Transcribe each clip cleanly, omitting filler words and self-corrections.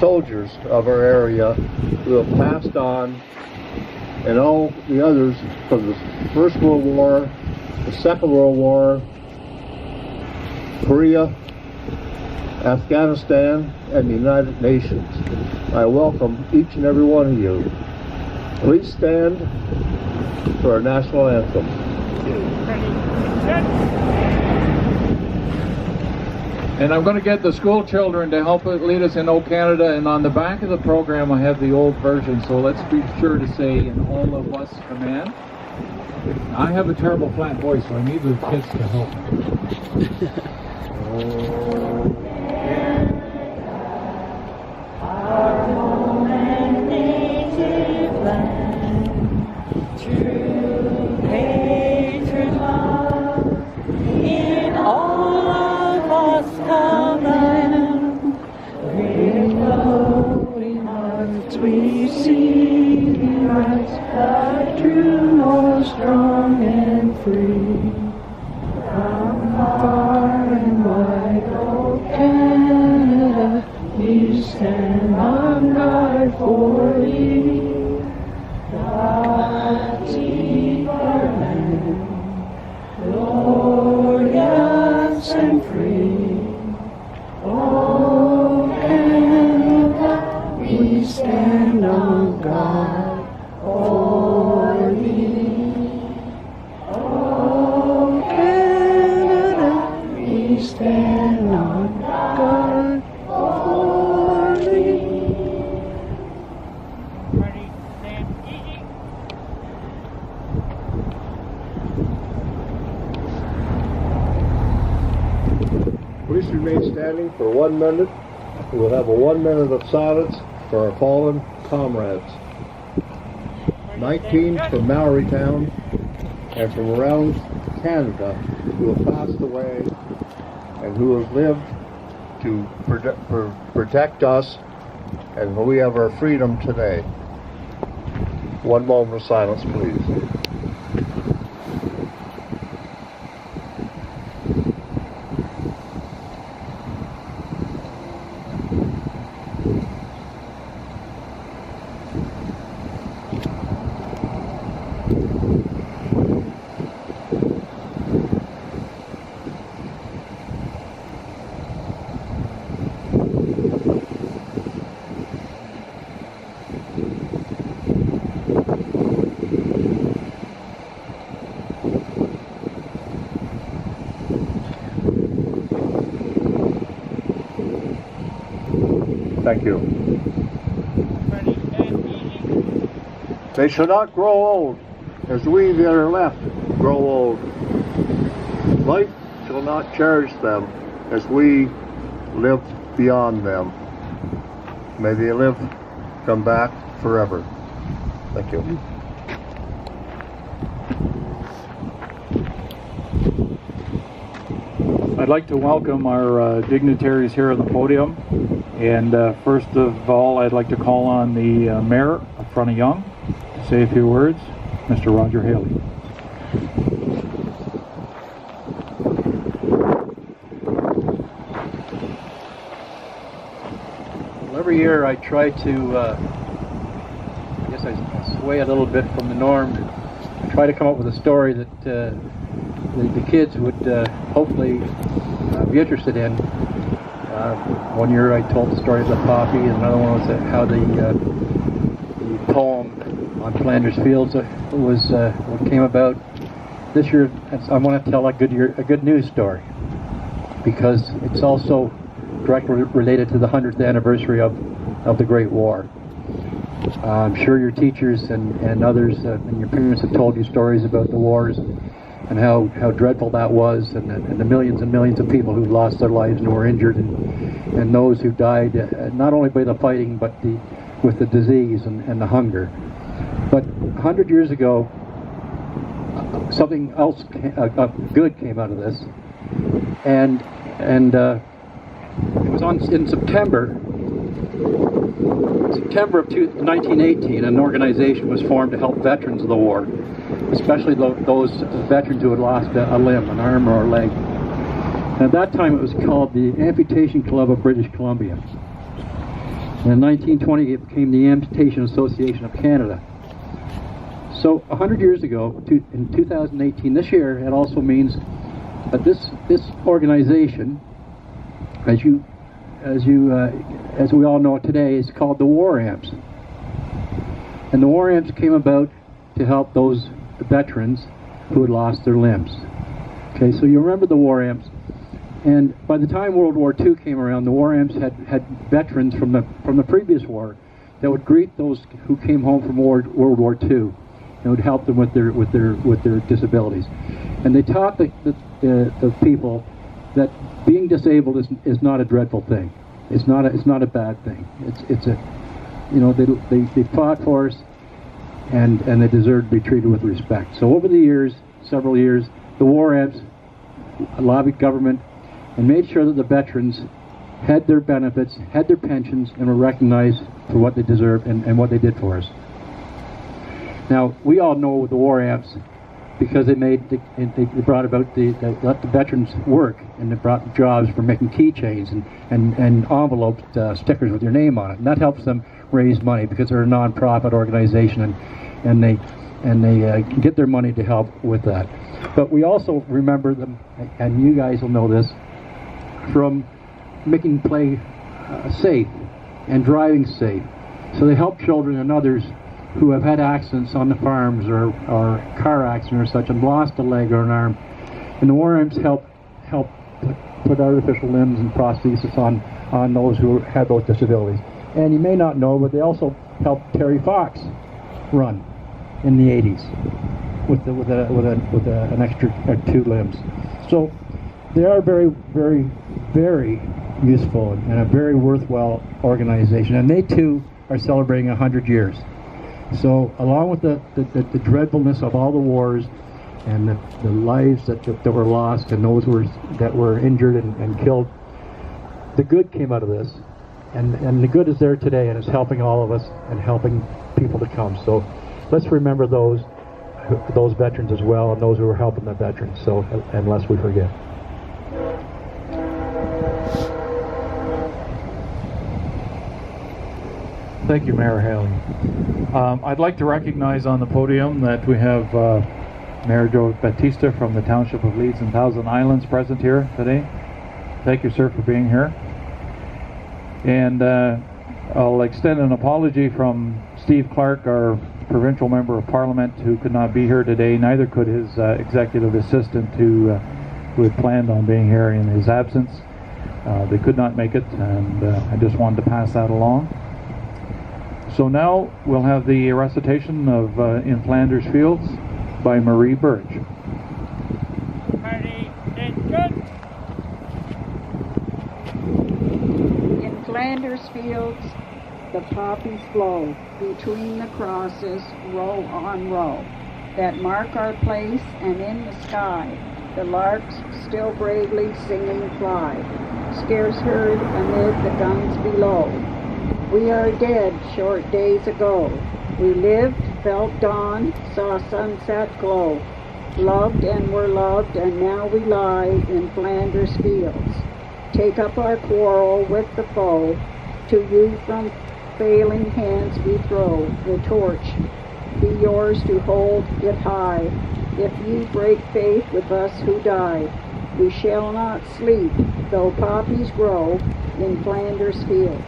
soldiers of our area who have passed on, and all the others from the First World War, the Second World War, Korea, Afghanistan, and the United Nations. I welcome each and every one of you. Please stand for our national anthem. And I'm going to get the school children to help lead us in O Canada, and on the back of the program I have the old version, so let's be sure to say in all of us command. I have a terrible flat voice, so I need the kids to help me. Our home and native land, true patriot love, in all of us command. With floating hearts we see the rise, a true north, strong and free. From far and wide, O Canada, we stand on guard for thee. God keep our land, glorious and free. O Canada, we stand on guard for thee. O Canada, we stand on guard for thee. Ready, stand, easy. Please remain standing for 1 minute. We'll have a 1 minute of silence for our fallen comrades. 19 from Mallorytown and from around Canada who have passed away and who have lived to protect us, and we have our freedom today. 1 moment of silence, please. Thank you. Ready, stand, easy. They shall not grow old, as we that are left grow old. Life shall not cherish them, as we live beyond them. May they live, come back forever. Thank you. I'd like to welcome our dignitaries here at the podium, and first of all I'd like to call on the mayor of front of Yonge to say a few words, Mr. Roger Haley. Well, every year I try to, I guess I sway a little bit from the norm, try to come up with a story that the kids would hopefully be interested in. One year I told the story of the poppy, and another one was how the poem on Flanders Fields was what came about. This year I want to tell a good news story, because it's also directly related to the 100th anniversary of the Great War. I'm sure your teachers and others and your parents have told you stories about the wars and how dreadful that was, and the millions and millions of people who lost their lives and were injured, and those who died not only by the fighting but with the disease and the hunger. But 100 years ago, something else good came out of this, and it was in September of 1918, an organization was formed to help veterans of the war, especially those veterans who had lost a limb, an arm or a leg. And at that time it was called the Amputation Club of British Columbia. And in 1920, it became the Amputation Association of Canada. So 100 years ago, in 2018, this year, it also means that this organization, as we all know today, is called the War Amps. And the War Amps came about to help those veterans who had lost their limbs. Okay, so you remember the War Amps. And by the time World War II came around, the War Amps had veterans from the previous war that would greet those who came home from World War II and would help them with their disabilities. And they taught the people that being disabled is not a dreadful thing. It's not a bad thing. It's a, you know, they fought for us, and they deserve to be treated with respect. So over the years, several years, the War Amps lobbied government and made sure that the veterans had their benefits, had their pensions, and were recognized for what they deserved and what they did for us. Now, we all know the War Amps because they brought about let the veterans work, and they brought jobs for making keychains and envelopes, stickers with your name on it, and that helps them raise money because they're a non-profit organization, and they get their money to help with that. But we also remember them, and you guys will know this, from making play safe and driving safe. So they help children and others who have had accidents on the farms or car accidents or such and lost a leg or an arm. And the War Amps help put artificial limbs and prosthesis on those who had those disabilities. And you may not know, but they also helped Terry Fox run in the 80s with an extra 2 limbs. So they are very, very, very useful and a very worthwhile organization. And they too are celebrating 100 years. So along with the dreadfulness of all the wars and the lives that were lost and those that were injured and killed, the good came out of this. And the good is there today, and it's helping all of us and helping people to come. So let's remember those veterans as well, and those who are helping the veterans, so unless we forget. Thank you, Mayor Haley. I'd like to recognize on the podium that we have Mayor Joe Batista from the Township of Leeds and Thousand Islands present here today. Thank you, sir, for being here. And I'll extend an apology from Steve Clark, our provincial member of parliament, who could not be here today. Neither could his executive assistant who had planned on being here in his absence. They could not make it, and I just wanted to pass that along. So now we'll have the recitation of In Flanders Fields by Marie Birch. Ready, and good. In Flanders fields, the poppies blow between the crosses, row on row, that mark our place, and in the sky, the larks still bravely singing fly, scarce heard amid the guns below. We are dead short days ago. We lived, felt dawn, saw sunset glow, loved and were loved, and now we lie in Flanders fields. Take up our quarrel with the foe, to you from failing hands we throw the torch. Be yours to hold it high. If ye break faith with us who die, we shall not sleep, though poppies grow in Flanders fields.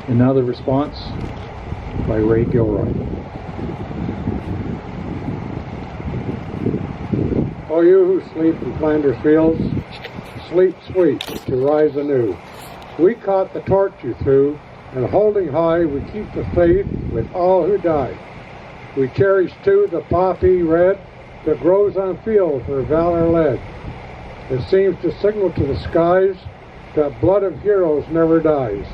And now the response by Ray Gilroy. O you who sleep in Flanders fields, sleep sweet to rise anew. We caught the torch you threw, and holding high we keep the faith with all who died. We cherish too the poppy red that grows on fields where valor led. It seems to signal to the skies that blood of heroes never dies,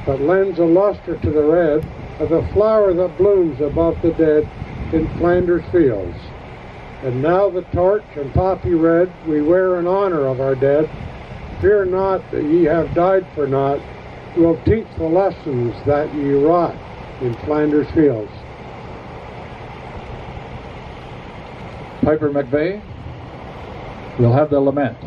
but lends a luster to the red of the flower that blooms above the dead in Flanders fields. And now the torch and poppy red we wear in honor of our dead. Fear not that ye have died for naught. We'll teach the lessons that ye wrought in Flanders fields. Piper McVeigh will have the lament.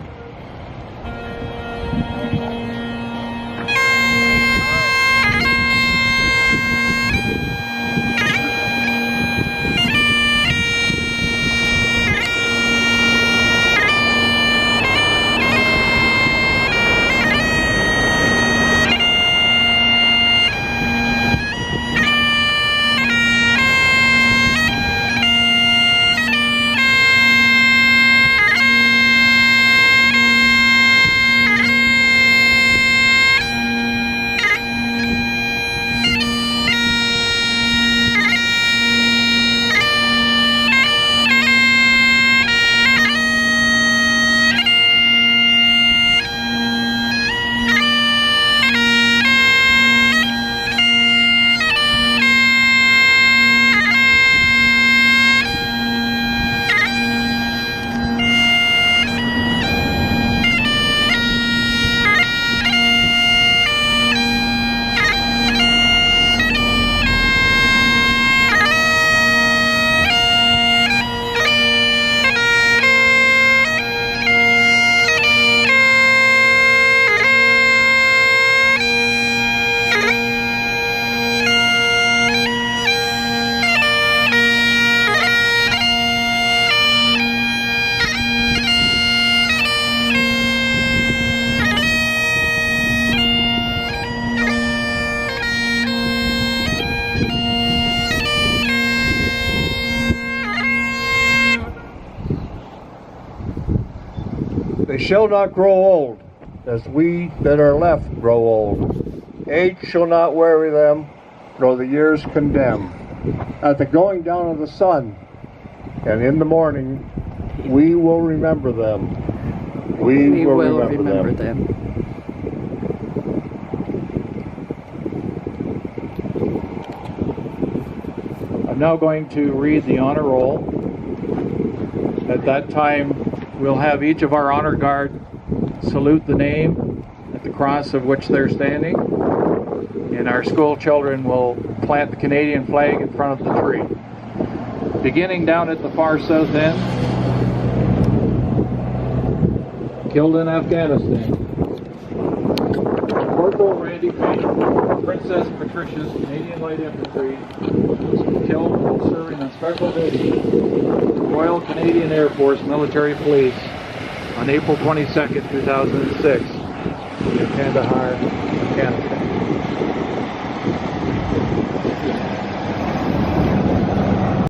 shall not grow old, as we that are left grow old. Age shall not weary them, nor the years condemn. At the going down of the sun, and in the morning, we will remember them. We will remember them. I'm now going to read the honor roll. At that time, we'll have each of our honor guard salute the name at the cross of which they're standing, and our school children will plant the Canadian flag in front of the tree. Beginning down at the far south end, killed in Afghanistan. Corporal Randy Payne, Princess Patricia's Canadian Light Infantry, was killed while serving on special duty with the Royal Canadian Air Force Military Police on April 22nd, 2006 in Kandahar, Afghanistan.